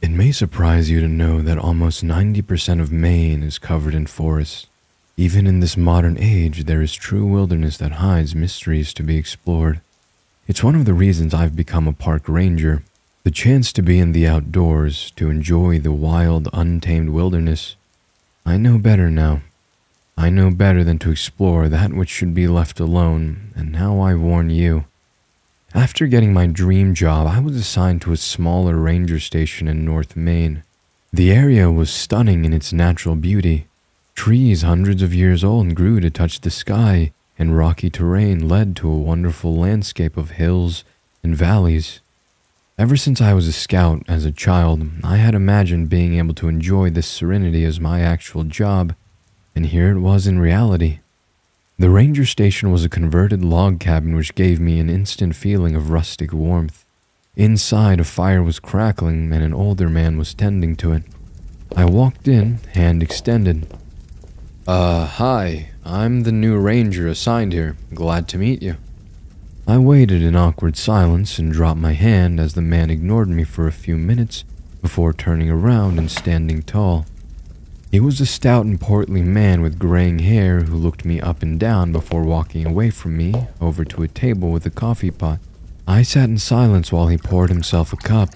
It may surprise you to know that almost 90% of Maine is covered in forests. Even in this modern age, there is true wilderness that hides mysteries to be explored. It's one of the reasons I've become a park ranger. The chance to be in the outdoors, to enjoy the wild, untamed wilderness. I know better now. I know better than to explore that which should be left alone, and now I warn you. After getting my dream job, I was assigned to a smaller ranger station in North Maine. The area was stunning in its natural beauty. Trees hundreds of years old grew to touch the sky, and rocky terrain led to a wonderful landscape of hills and valleys. Ever since I was a scout as a child, I had imagined being able to enjoy this serenity as my actual job, and here it was in reality. The ranger station was a converted log cabin which gave me an instant feeling of rustic warmth. Inside, a fire was crackling and an older man was tending to it. I walked in, hand extended. Hi, I'm the new ranger assigned here. Glad to meet you. I waited in awkward silence and dropped my hand as the man ignored me for a few minutes before turning around and standing tall. He was a stout and portly man with graying hair who looked me up and down before walking away from me over to a table with a coffee pot. I sat in silence while he poured himself a cup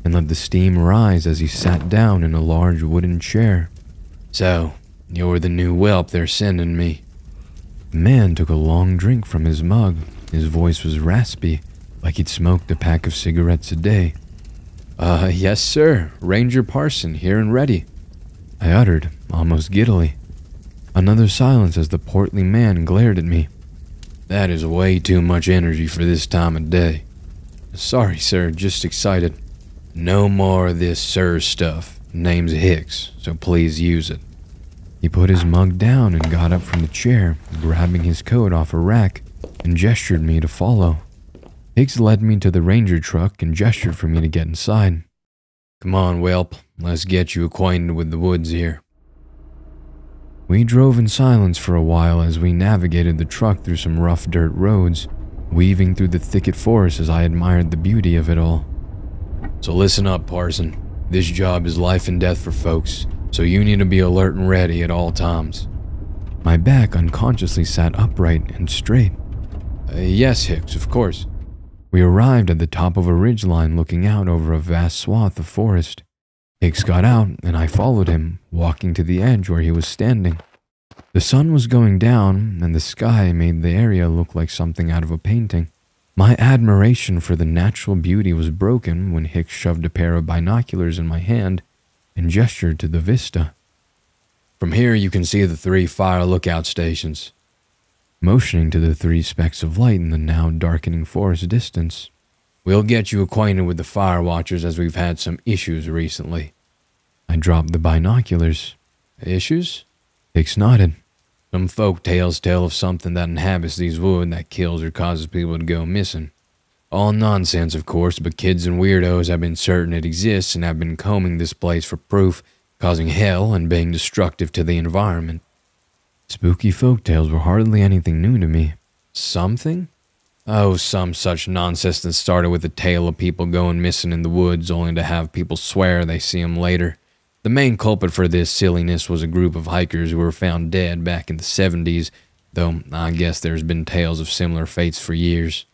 and let the steam rise as he sat down in a large wooden chair. So, you're the new whelp they're sending me. The man took a long drink from his mug. His voice was raspy, like he'd smoked a pack of cigarettes a day. Yes, sir. Ranger Parson, here and ready. I uttered, almost giddily. Another silence as the portly man glared at me. That is way too much energy for this time of day. Sorry, sir, just excited. No more of this sir stuff. Name's Hicks, so please use it. He put his mug down and got up from the chair, grabbing his coat off a rack, and gestured me to follow. Hicks led me to the ranger truck and gestured for me to get inside. Come on, whelp. Let's get you acquainted with the woods here. We drove in silence for a while as we navigated the truck through some rough dirt roads, weaving through the thicket forest as I admired the beauty of it all. So listen up, Parson. This job is life and death for folks, so you need to be alert and ready at all times. My back unconsciously sat upright and straight. Yes, Hicks, of course. We arrived at the top of a ridgeline looking out over a vast swath of forest. Hicks got out, and I followed him, walking to the edge where he was standing. The sun was going down, and the sky made the area look like something out of a painting. My admiration for the natural beauty was broken when Hicks shoved a pair of binoculars in my hand and gestured to the vista. From here you can see the 3 fire lookout stations. Motioning to the 3 specks of light in the now darkening forest distance. We'll get you acquainted with the fire watchers as we've had some issues recently. I dropped the binoculars. Issues? Hicks nodded. Some folk tales tell of something that inhabits these woods that kills or causes people to go missing. All nonsense, of course, but kids and weirdos have been certain it exists and have been combing this place for proof, causing hell and being destructive to the environment. Spooky folktales were hardly anything new to me. Something? Oh, some such nonsense that started with a tale of people going missing in the woods only to have people swear they see them later. The main culprit for this silliness was a group of hikers who were found dead back in the 70s, though I guess there's been tales of similar fates for years.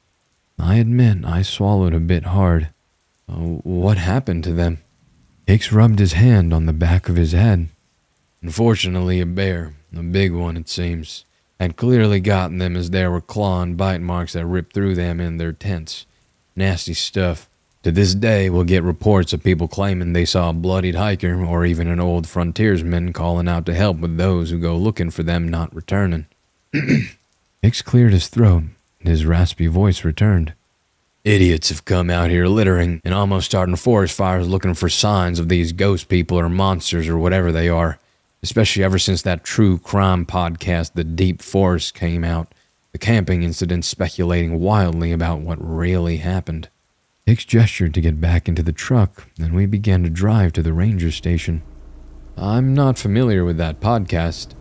I admit I swallowed a bit hard. What happened to them? Hicks rubbed his hand on the back of his head. Unfortunately, a bear, a big one it seems, had clearly gotten them as there were claw and bite marks that ripped through them in their tents. Nasty stuff. To this day, we'll get reports of people claiming they saw a bloodied hiker or even an old frontiersman calling out to help with those who go looking for them not returning. Hicks cleared his throat, and his raspy voice returned. Idiots have come out here littering and almost starting forest fires looking for signs of these ghost people or monsters or whatever they are, especially ever since that true crime podcast, The Deep Forest, came out, the camping incident speculating wildly about what really happened. Hicks gestured to get back into the truck, and we began to drive to the ranger station. I'm not familiar with that podcast.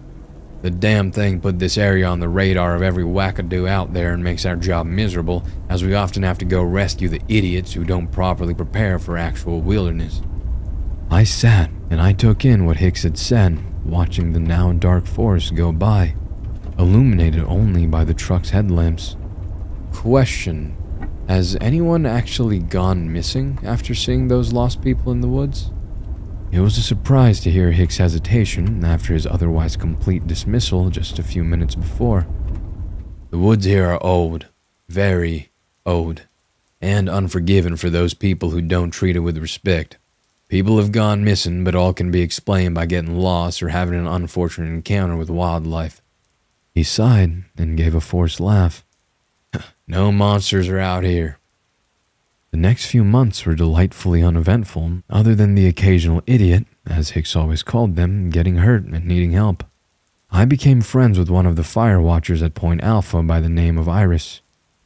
The damn thing put this area on the radar of every wackadoo out there and makes our job miserable, as we often have to go rescue the idiots who don't properly prepare for actual wilderness. I sat and I took in what Hicks had said, watching the now dark forest go by, illuminated only by the truck's headlamps. Question: has anyone actually gone missing after seeing those lost people in the woods? It was a surprise to hear Hicks' hesitation after his otherwise complete dismissal just a few minutes before. The woods here are old, very old, and unforgiving for those people who don't treat it with respect. People have gone missing, but all can be explained by getting lost or having an unfortunate encounter with wildlife. He sighed and gave a forced laugh. No monsters are out here. The next few months were delightfully uneventful, other than the occasional idiot, as Hicks always called them, getting hurt and needing help. I became friends with one of the fire watchers at Point Alpha by the name of Iris.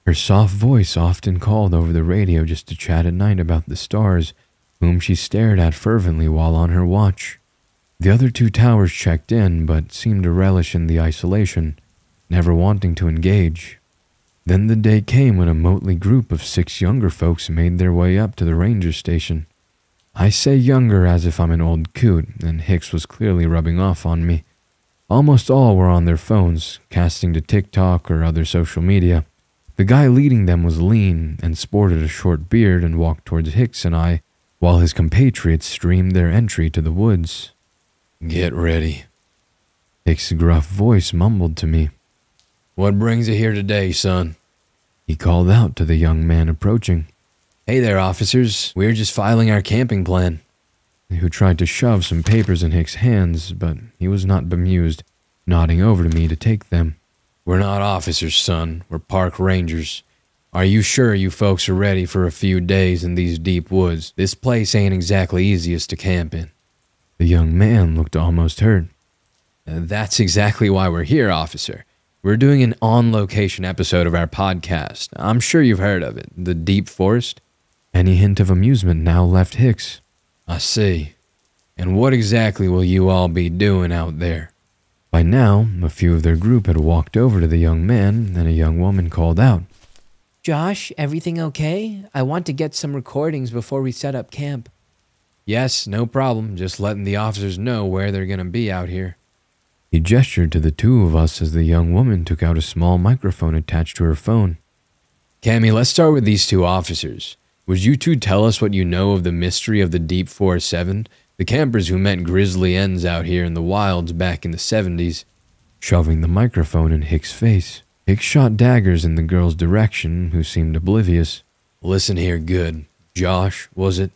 Her soft voice often called over the radio just to chat at night about the stars, whom she stared at fervently while on her watch. The other two towers checked in, but seemed to relish in the isolation, never wanting to engage. Then the day came when a motley group of 6 younger folks made their way up to the ranger station. I say younger as if I'm an old coot, and Hicks was clearly rubbing off on me. Almost all were on their phones, casting to TikTok or other social media. The guy leading them was lean and sported a short beard and walked towards Hicks and I, while his compatriots streamed their entry to the woods. Get ready. Hicks' gruff voice mumbled to me. What brings you here today, son? He called out to the young man approaching. Hey there, officers. We're just filing our camping plan. Who tried to shove some papers in Hicks' hands, but he was not bemused, nodding over to me to take them. We're not officers, son. We're park rangers. Are you sure you folks are ready for a few days in these deep woods? This place ain't exactly easiest to camp in. The young man looked almost hurt. That's exactly why we're here, officer. We're doing an on-location episode of our podcast. I'm sure you've heard of it, The Deep Forest. Any hint of amusement now left Hicks. I see. And what exactly will you all be doing out there? By now, a few of their group had walked over to the young man, and a young woman called out. Josh, everything okay? I want to get some recordings before we set up camp. Yes, no problem. Just letting the officers know where they're going to be out here. He gestured to the two of us as the young woman took out a small microphone attached to her phone. Cammy, let's start with these 2 officers. Would you two tell us what you know of the mystery of the Deep Forest 7, the campers who met grisly ends out here in the wilds back in the 70s? Shoving the microphone in Hicks' face, Hicks shot daggers in the girl's direction, who seemed oblivious. Listen here good. Josh, was it?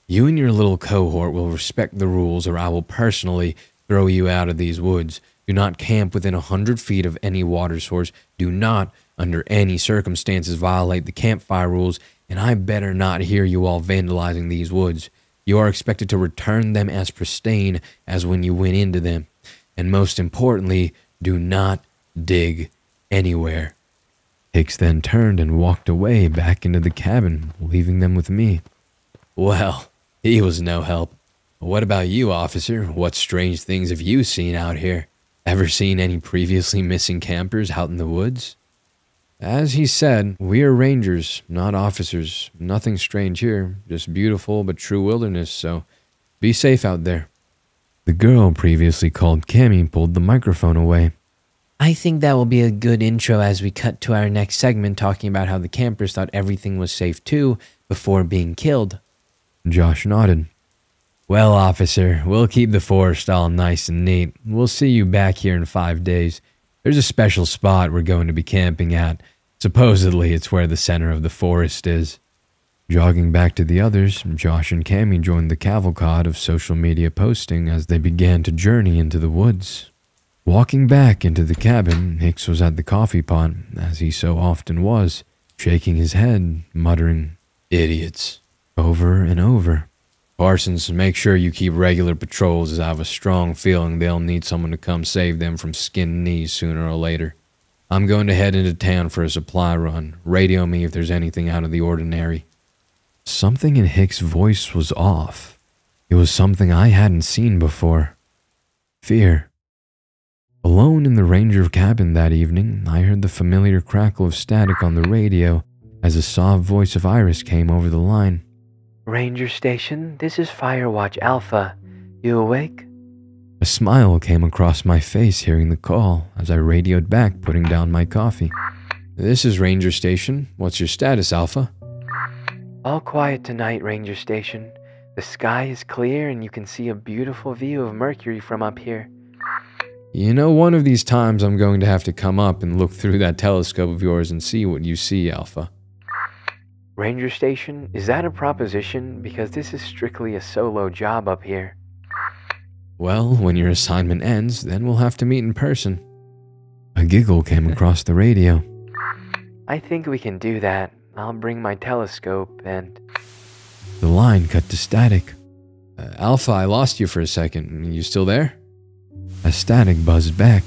You and your little cohort will respect the rules, or I will personally throw you out of these woods. Do not camp within 100 feet of any water source. Do not, under any circumstances, violate the campfire rules, and I better not hear you all vandalizing these woods. You are expected to return them as pristine as when you went into them. And most importantly, do not dig anywhere. Hicks then turned and walked away back into the cabin, leaving them with me. Well, he was no help. What about you, officer? What strange things have you seen out here? Ever seen any previously missing campers out in the woods? As he said, we are rangers, not officers. Nothing strange here, just beautiful but true wilderness, so be safe out there. The girl previously called Cammy pulled the microphone away. I think that will be a good intro as we cut to our next segment talking about how the campers thought everything was safe too before being killed. Josh nodded. Well, officer, we'll keep the forest all nice and neat. We'll see you back here in 5 days. There's a special spot we're going to be camping at. Supposedly, it's where the center of the forest is. Jogging back to the others, Josh and Cammy joined the cavalcade of social media posting as they began to journey into the woods. Walking back into the cabin, Hicks was at the coffee pot, as he so often was, shaking his head, muttering, "Idiots," over and over. Parsons, make sure you keep regular patrols, as I have a strong feeling they'll need someone to come save them from skinned knees sooner or later. I'm going to head into town for a supply run. Radio me if there's anything out of the ordinary. Something in Hicks' voice was off. It was something I hadn't seen before. Fear. Alone in the ranger cabin that evening, I heard the familiar crackle of static on the radio as the soft voice of Iris came over the line. Ranger Station, this is Firewatch Alpha. You awake? A smile came across my face hearing the call as I radioed back, putting down my coffee. This is Ranger Station. What's your status, Alpha? All quiet tonight, Ranger Station. The sky is clear and you can see a beautiful view of Mercury from up here. You know, one of these times I'm going to have to come up and look through that telescope of yours and see what you see, Alpha. Ranger Station, is that a proposition? Because this is strictly a solo job up here. Well, when your assignment ends, then we'll have to meet in person. A giggle came across the radio. I think we can do that. I'll bring my telescope and... The line cut to static. Alpha, I lost you for a second. You still there? A static buzzed back.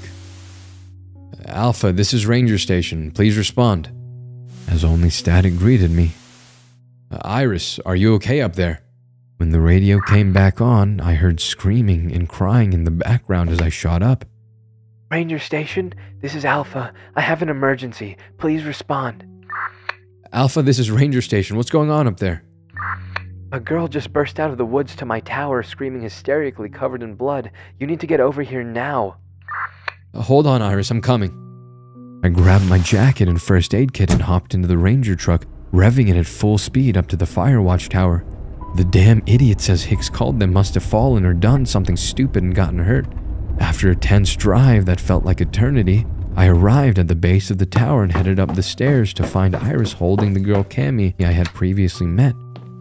Alpha, this is Ranger Station. Please respond. As only static greeted me. Iris, are you okay up there? When the radio came back on, I heard screaming and crying in the background as I shot up. Ranger Station, this is Alpha. I have an emergency. Please respond. Alpha, this is Ranger Station. What's going on up there? A girl just burst out of the woods to my tower, screaming hysterically, covered in blood. You need to get over here now. Hold on, Iris. I'm coming. I grabbed my jacket and first aid kit and hopped into the Ranger truck, revving it at full speed up to the Firewatch tower. The damn idiots, as Hicks called them, must have fallen or done something stupid and gotten hurt. After a tense drive that felt like eternity, I arrived at the base of the tower and headed up the stairs to find Iris holding the girl Cammy I had previously met.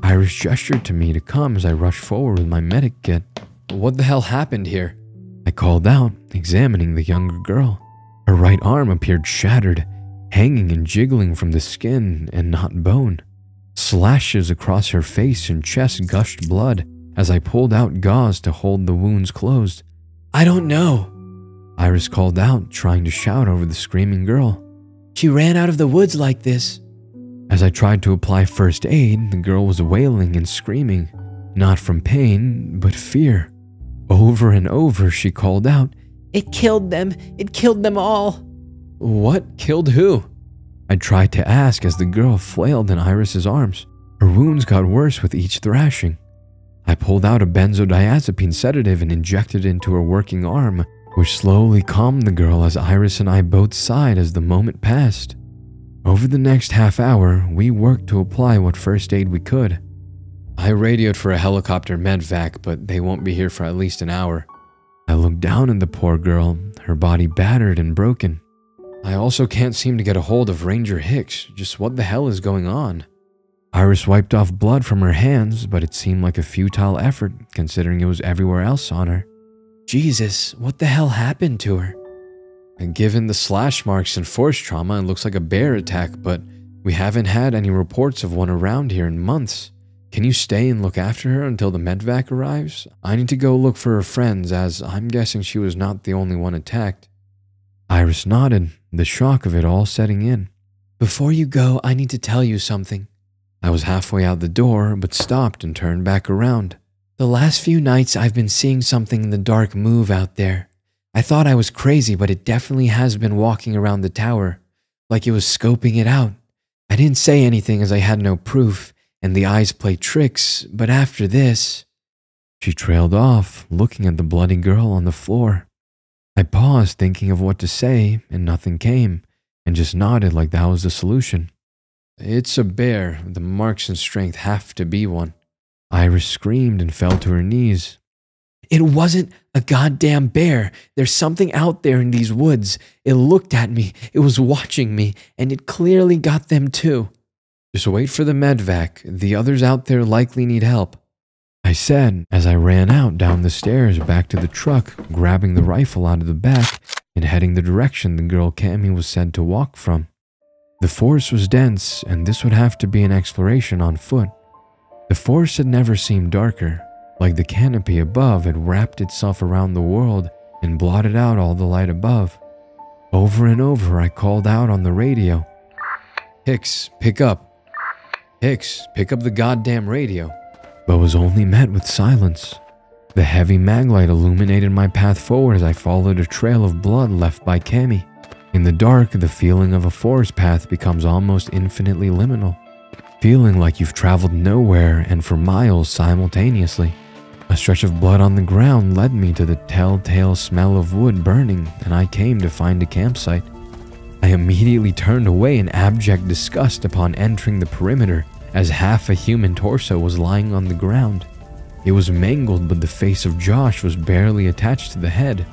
Iris gestured to me to come as I rushed forward with my medic kit. What the hell happened here? I called out, examining the younger girl. Her right arm appeared shattered, hanging and jiggling from the skin and not bone. Slashes across her face and chest gushed blood as I pulled out gauze to hold the wounds closed. I don't know, Iris called out, trying to shout over the screaming girl. She ran out of the woods like this. As I tried to apply first aid, the girl was wailing and screaming, not from pain, but fear. Over and over, she called out, "It killed them! It killed them all!" What? Killed who? I tried to ask as the girl flailed in Iris's arms. Her wounds got worse with each thrashing. I pulled out a benzodiazepine sedative and injected it into her working arm, which slowly calmed the girl as Iris and I both sighed as the moment passed. Over the next half hour, we worked to apply what first aid we could. I radioed for a helicopter medvac, but they won't be here for at least an hour. I looked down at the poor girl, her body battered and broken. I also can't seem to get a hold of Ranger Hicks. Just what the hell is going on? Iris wiped off blood from her hands, but it seemed like a futile effort considering it was everywhere else on her. Jesus, what the hell happened to her? And given the slash marks and force trauma, it looks like a bear attack, but we haven't had any reports of one around here in months. Can you stay and look after her until the medvac arrives? I need to go look for her friends, as I'm guessing she was not the only one attacked. Iris nodded, the shock of it all setting in. Before you go, I need to tell you something. I was halfway out the door, but stopped and turned back around. The last few nights I've been seeing something in the dark move out there. I thought I was crazy, but it definitely has been walking around the tower, like it was scoping it out. I didn't say anything as I had no proof, and the eyes play tricks, but after this... She trailed off, looking at the bloody girl on the floor. I paused, thinking of what to say, and nothing came, and just nodded like that was the solution. It's a bear. The marks and strength have to be one. Iris screamed and fell to her knees. It wasn't a goddamn bear. There's something out there in these woods. It looked at me. It was watching me, and it clearly got them too. Just wait for the medvac. The others out there likely need help, I said as I ran out down the stairs back to the truck, grabbing the rifle out of the back and heading the direction the girl Cammy was said to walk from. The forest was dense, and this would have to be an exploration on foot. The forest had never seemed darker, like the canopy above had wrapped itself around the world and blotted out all the light above. Over and over I called out on the radio. Hicks, pick up. Hicks, pick up the goddamn radio. But was only met with silence. The heavy maglite illuminated my path forward as I followed a trail of blood left by Cammy. In the dark, the feeling of a forest path becomes almost infinitely liminal. feeling like you've traveled nowhere and for miles simultaneously. A stretch of blood on the ground led me to the telltale smell of wood burning, and I came to find a campsite. I immediately turned away in abject disgust upon entering the perimeter, as half a human torso was lying on the ground. It was mangled, but the face of Josh was barely attached to the head.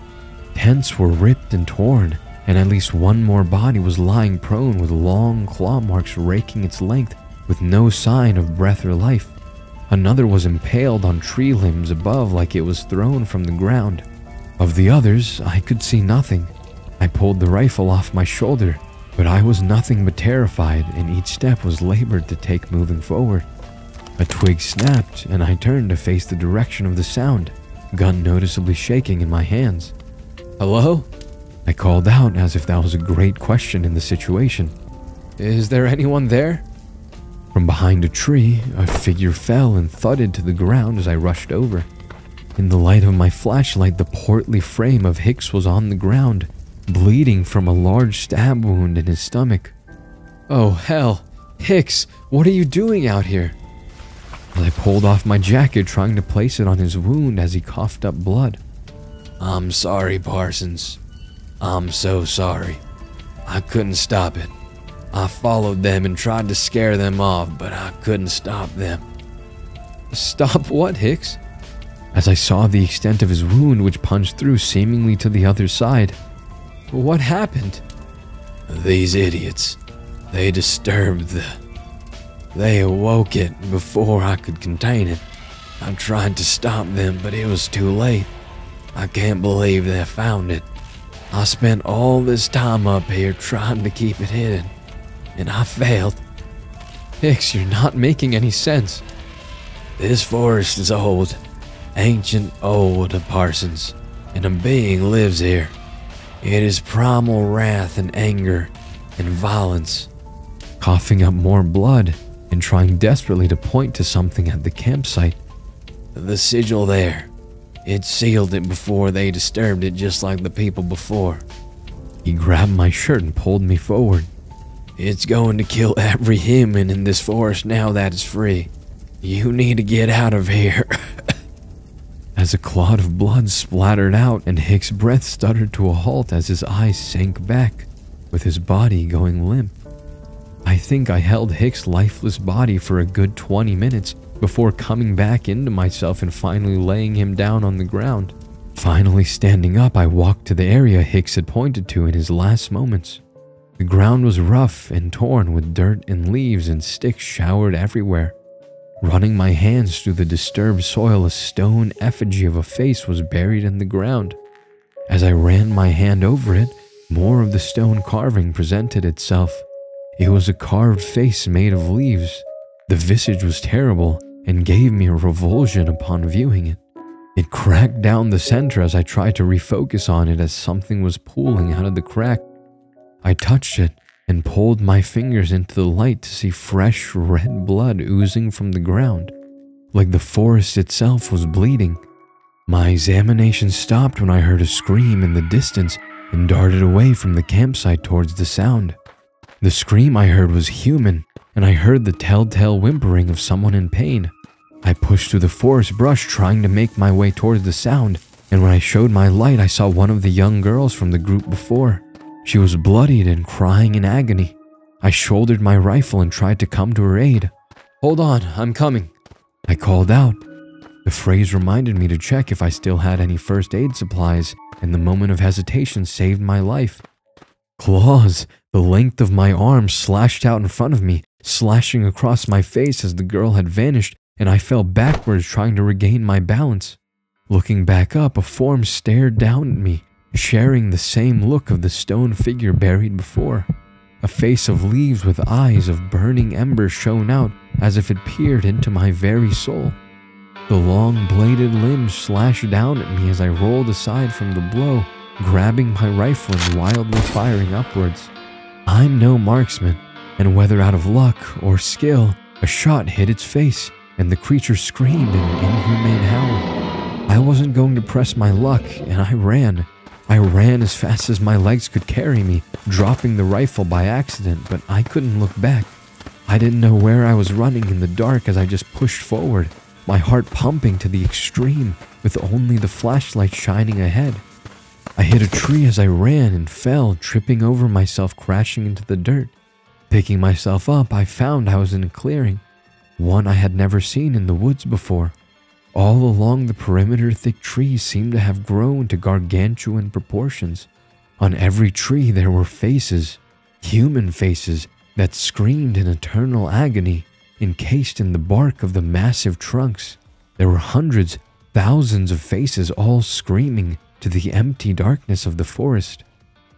Tents were ripped and torn, and at least one more body was lying prone with long claw marks raking its length with no sign of breath or life. Another was impaled on tree limbs above like it was thrown from the ground. Of the others, I could see nothing. I pulled the rifle off my shoulder, but I was nothing but terrified, and each step was labored to take moving forward. A twig snapped, and I turned to face the direction of the sound, gun noticeably shaking in my hands. "Hello?" I called out as if that was a great question in the situation. "Is there anyone there?" From behind a tree, a figure fell and thudded to the ground as I rushed over. In the light of my flashlight, the portly frame of Hicks was on the ground, bleeding from a large stab wound in his stomach. "Oh hell! Hicks, what are you doing out here?" I pulled off my jacket, trying to place it on his wound as he coughed up blood. "I'm sorry, Parsons. I'm so sorry. I couldn't stop it. I followed them and tried to scare them off, but I couldn't stop them." "Stop what, Hicks?" As I saw the extent of his wound, which punched through seemingly to the other side. "What happened?" "These idiots. They disturbed the... They awoke it before I could contain it. I tried to stop them, but it was too late. I can't believe they found it. I spent all this time up here trying to keep it hidden, and I failed." "Hicks, you're not making any sense." "This forest is old, ancient old, Parsons, and a being lives here. It is primal wrath and anger and violence." Coughing up more blood and trying desperately to point to something at the campsite. "The sigil there. It sealed it before they disturbed it, just like the people before." He grabbed my shirt and pulled me forward. "It's going to kill every human in this forest now that it's free. You need to get out of here." As a clot of blood splattered out and Hicks' breath stuttered to a halt as his eyes sank back, with his body going limp. I think I held Hicks' lifeless body for a good 20 minutes before coming back into myself and finally laying him down on the ground. Finally standing up, I walked to the area Hicks had pointed to in his last moments. The ground was rough and torn with dirt and leaves, and sticks showered everywhere. Running my hands through the disturbed soil, a stone effigy of a face was buried in the ground. As I ran my hand over it, more of the stone carving presented itself. It was a carved face made of leaves. The visage was terrible and gave me a revulsion upon viewing it. It cracked down the center as I tried to refocus on it, as something was pooling out of the crack. I touched it and pulled my fingers into the light to see fresh red blood oozing from the ground, like the forest itself was bleeding. My examination stopped when I heard a scream in the distance and darted away from the campsite towards the sound. The scream I heard was human, and I heard the telltale whimpering of someone in pain. I pushed through the forest brush trying to make my way towards the sound, and when I showed my light, I saw one of the young girls from the group before. She was bloodied and crying in agony. I shouldered my rifle and tried to come to her aid. "Hold on, I'm coming," I called out. The phrase reminded me to check if I still had any first aid supplies, and the moment of hesitation saved my life. Claws, the length of my arm, slashed out in front of me, slashing across my face as the girl had vanished, and I fell backwards trying to regain my balance. Looking back up, a form stared down at me, sharing the same look of the stone figure buried before. A face of leaves with eyes of burning embers shone out as if it peered into my very soul. The long bladed limbs slashed down at me as I rolled aside from the blow, grabbing my rifle and wildly firing upwards. I'm no marksman, and whether out of luck or skill, a shot hit its face, and the creature screamed in an inhumane howl. I wasn't going to press my luck, and I ran. I ran as fast as my legs could carry me, dropping the rifle by accident, but I couldn't look back. I didn't know where I was running in the dark as I just pushed forward, my heart pumping to the extreme with only the flashlight shining ahead. I hit a tree as I ran and fell, tripping over myself, crashing into the dirt. Picking myself up, I found I was in a clearing, one I had never seen in the woods before. All along the perimeter, thick trees seemed to have grown to gargantuan proportions. On every tree there were faces, human faces, that screamed in eternal agony, encased in the bark of the massive trunks. There were hundreds, thousands of faces, all screaming to the empty darkness of the forest.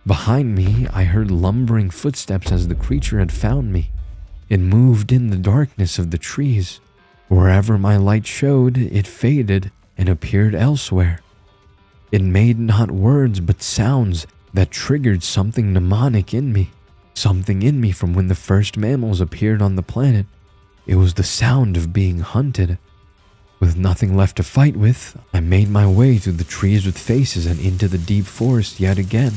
Behind me, I heard lumbering footsteps as the creature had found me. It moved in the darkness of the trees. Wherever my light showed, it faded and appeared elsewhere. It made not words but sounds that triggered something mnemonic in me. Something in me from when the first mammals appeared on the planet. It was the sound of being hunted. With nothing left to fight with, I made my way through the trees with faces and into the deep forest yet again.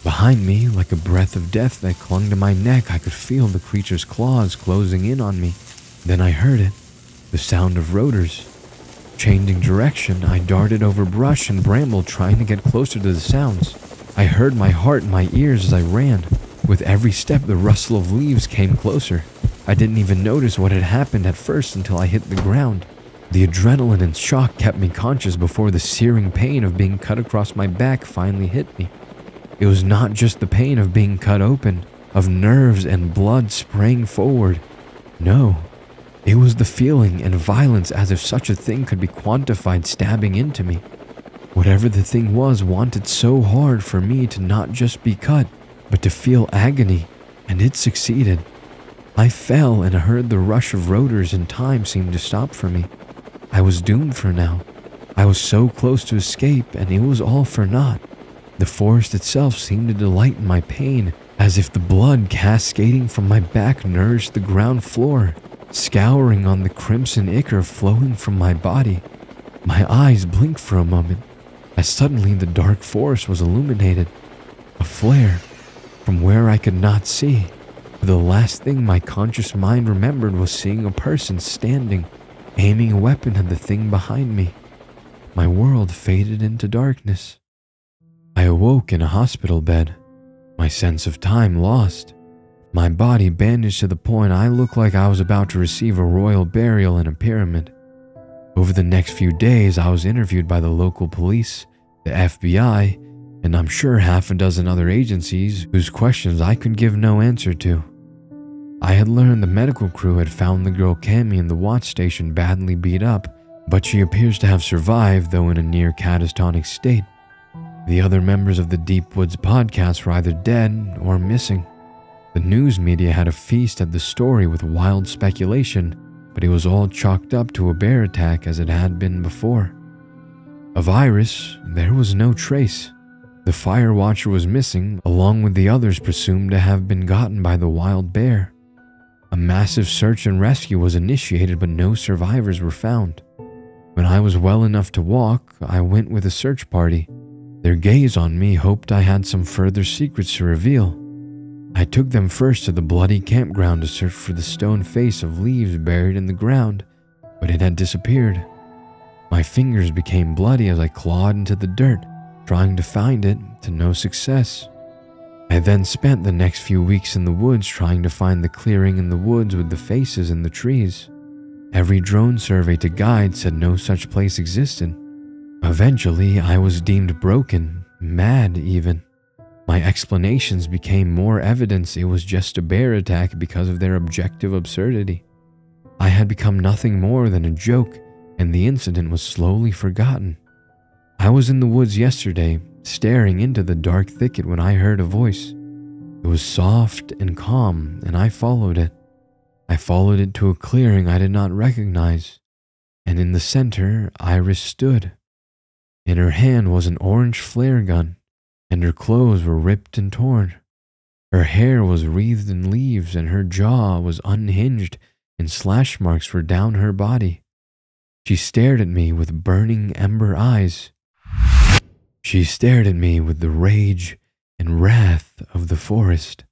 Behind me, like a breath of death that clung to my neck, I could feel the creature's claws closing in on me. Then I heard it, the sound of rotors. Changing direction, I darted over brush and bramble, trying to get closer to the sounds. I heard my heart in my ears as I ran. With every step, the rustle of leaves came closer. I didn't even notice what had happened at first until I hit the ground. The adrenaline and shock kept me conscious before the searing pain of being cut across my back finally hit me. It was not just the pain of being cut open, of nerves and blood spraying forward. No, it was the feeling and violence as if such a thing could be quantified stabbing into me. Whatever the thing was wanted so hard for me to not just be cut, but to feel agony, and it succeeded. I fell and heard the rush of rotors, and time seemed to stop for me. I was doomed for now. I was so close to escape, and it was all for naught. The forest itself seemed to delight in my pain, as if the blood cascading from my back nourished the ground floor, scouring on the crimson ichor flowing from my body. My eyes blinked for a moment, as suddenly the dark forest was illuminated. A flare, from where I could not see. The last thing my conscious mind remembered was seeing a person standing, aiming a weapon at the thing behind me. My world faded into darkness. I awoke in a hospital bed, my sense of time lost. My body bandaged to the point I looked like I was about to receive a royal burial in a pyramid. Over the next few days, I was interviewed by the local police, the FBI, and I'm sure half a dozen other agencies whose questions I could give no answer to. I had learned the medical crew had found the girl Cammy in the watch station badly beat up, but she appears to have survived, though in a near catatonic state. The other members of the Deep Woods podcast were either dead or missing. The news media had a feast at the story with wild speculation, but it was all chalked up to a bear attack as it had been before. Of Iris, there was no trace. The fire watcher was missing, along with the others presumed to have been gotten by the wild bear. A massive search and rescue was initiated, but no survivors were found. When I was well enough to walk, I went with a search party. Their gaze on me hoped I had some further secrets to reveal. I took them first to the bloody campground to search for the stone face of leaves buried in the ground, but it had disappeared. My fingers became bloody as I clawed into the dirt, trying to find it, to no success. I then spent the next few weeks in the woods trying to find the clearing in the woods with the faces in the trees. Every drone survey to guide said no such place existed. Eventually, I was deemed broken, mad even. My explanations became more evidence it was just a bear attack because of their objective absurdity. I had become nothing more than a joke, and the incident was slowly forgotten. I was in the woods yesterday, staring into the dark thicket when I heard a voice. It was soft and calm, and I followed it. I followed it to a clearing I did not recognize, and in the center, Iris stood. In her hand was an orange flare gun, and her clothes were ripped and torn. Her hair was wreathed in leaves, and her jaw was unhinged, and slash marks were down her body. She stared at me with burning ember eyes. She stared at me with the rage and wrath of the forest.